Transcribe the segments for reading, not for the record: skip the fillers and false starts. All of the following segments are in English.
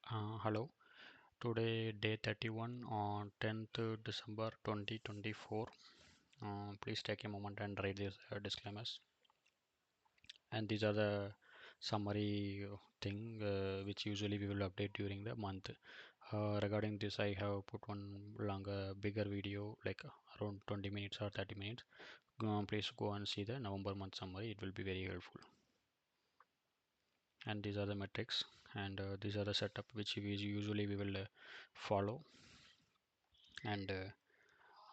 Hello. Today day 31 on 10th December 2024. Please take a moment and read these disclaimers. And these are the summary thing which usually we will update during the month. Regarding this, I have put one longer, bigger video like around 20 minutes or 30 minutes. Please go and see the November month summary. It will be very helpful. And these are the metrics, and these are the setup which we usually we will follow. And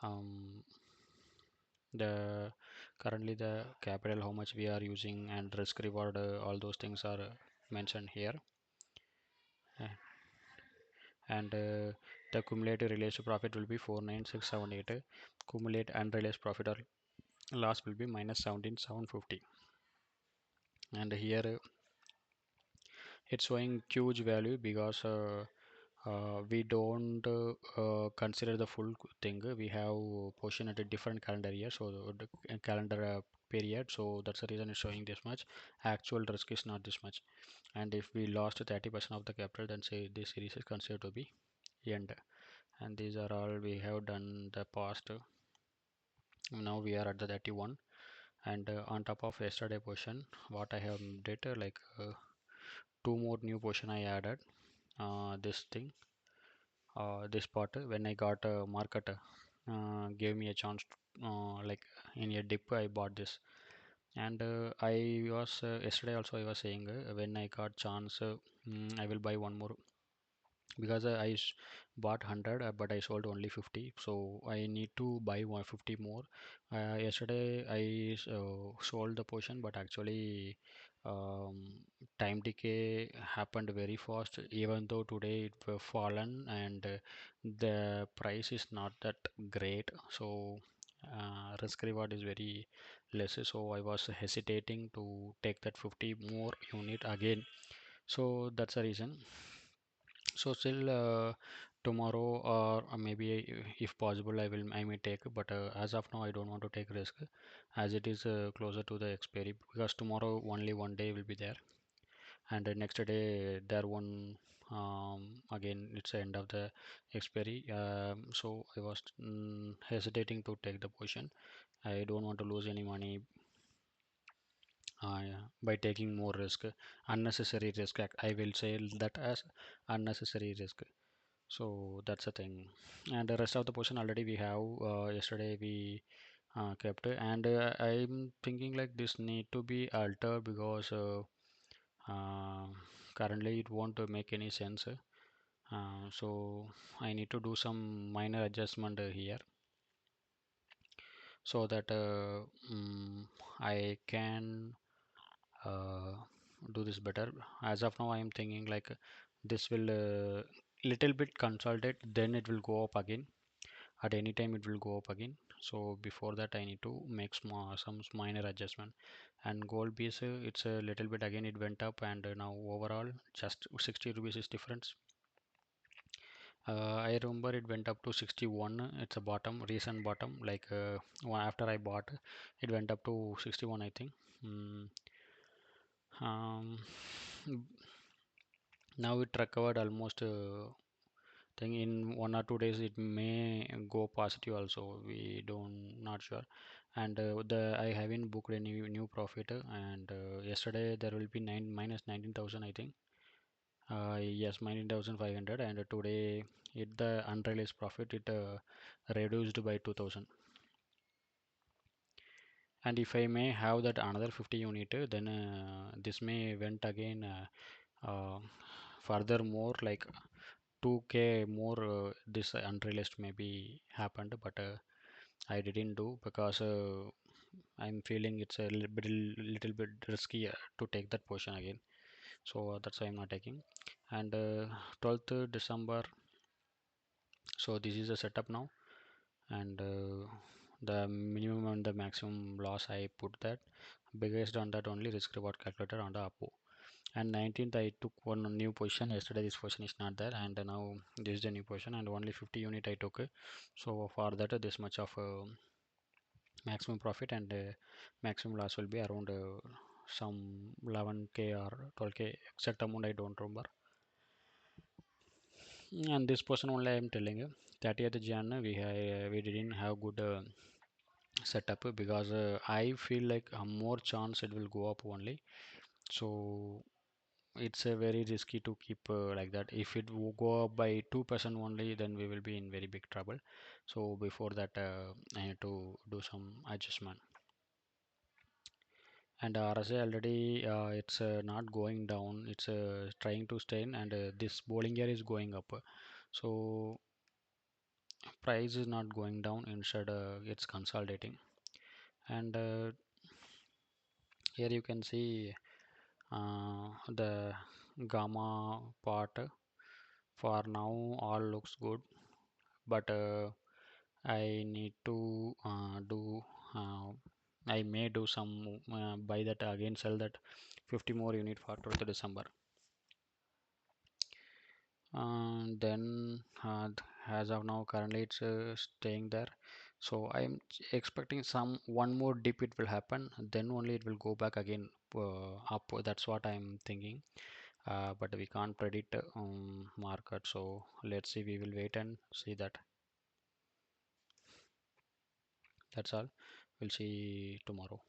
um, the currently the capital how much we are using and risk reward, all those things are mentioned here. Uh, and the cumulative realized profit will be 49678. Cumulative unrealized profit or loss will be minus 17750. And here it's showing huge value because we don't consider the full thing. We have portion at a different calendar year, so the calendar period. So that's the reason it's showing this much. Actual risk is not this much. And if we lost 30% of the capital, then say this series is considered to be end. And these are all we have done the past. Now we are at the 31, and on top of yesterday portion, what I have did two more new portion I added. This thing, this part when I got market gave me a chance to, like in a dip I bought this. And I was yesterday also I was saying when I got chance, I will buy one more, because bought 100 but I sold only 50, so I need to buy 150 more. Yesterday I sold the portion, but actually um, time decay happened very fast, even though today it fallen, and the price is not that great. So risk reward is very less, so I was hesitating to take that 50 more unit again. So that's the reason. So still tomorrow, or maybe if possible I may take, but as of now I don't want to take risk, as it is closer to the expiry, because tomorrow only one day will be there, and the next day there one, again it's the end of the expiry. So I was hesitating to take the position. I don't want to lose any money by taking more risk, unnecessary risk. I will say that as unnecessary risk. So that's the thing. And the rest of the portion already we have, yesterday we kept, and I'm thinking like this need to be altered, because uh, currently it won't make any sense. So I need to do some minor adjustment here, so that I can uh, do this better. As of now I am thinking like this will little bit consolidate, then it will go up again. At any time it will go up again, so before that I need to make some minor adjustment. And gold base, it's a little bit again it went up, and now overall just 60 rupees is difference. I remember it went up to 61. It's a bottom, recent bottom, like after I bought it went up to 61 I think. mm, um, Now it recovered almost, think in 1 or 2 days it may go positive also, we don't not sure. And the I haven't booked any new profit, and yesterday there will be 19,000 I think. Yes, 19,500, and today it the unrealized profit it reduced by 2,000. And if I may have that another 50 unit, then this may went again, furthermore like 2k more, this unrealized maybe happened, but I didn't do, because I'm feeling it's a little bit risky to take that portion again. So that's why I'm not taking. And 12th December, so this is the setup now. And the minimum and the maximum loss I put that based on that only risk reward calculator on the Apo. And 19th I took one new position. Yesterday this position is not there, and now this is the new position, and only 50 unit I took. So for that this much of maximum profit, and maximum loss will be around some 11k or 12k, exact amount I don't remember. And this person only I am telling you, 30th Jan we didn't have good setup because I feel like a more chance it will go up only. So it's a very risky to keep like that. If it will go up by 2% only, then we will be in very big trouble. So before that, I need to do some adjustment. And RSI already it's not going down. It's trying to stay in, and this Bollinger is going up. So price is not going down. Instead, it's consolidating. And here you can see the gamma part. For now, all looks good, but I need to do. I may do some buy that again, sell that 50 more unit for 12th December. Then as of now, currently it's staying there. So I'm expecting some one more dip it will happen. Then only it will go back again up. That's what I'm thinking. But we can't predict market. So let's see. We will wait and see that. That's all. We'll see tomorrow.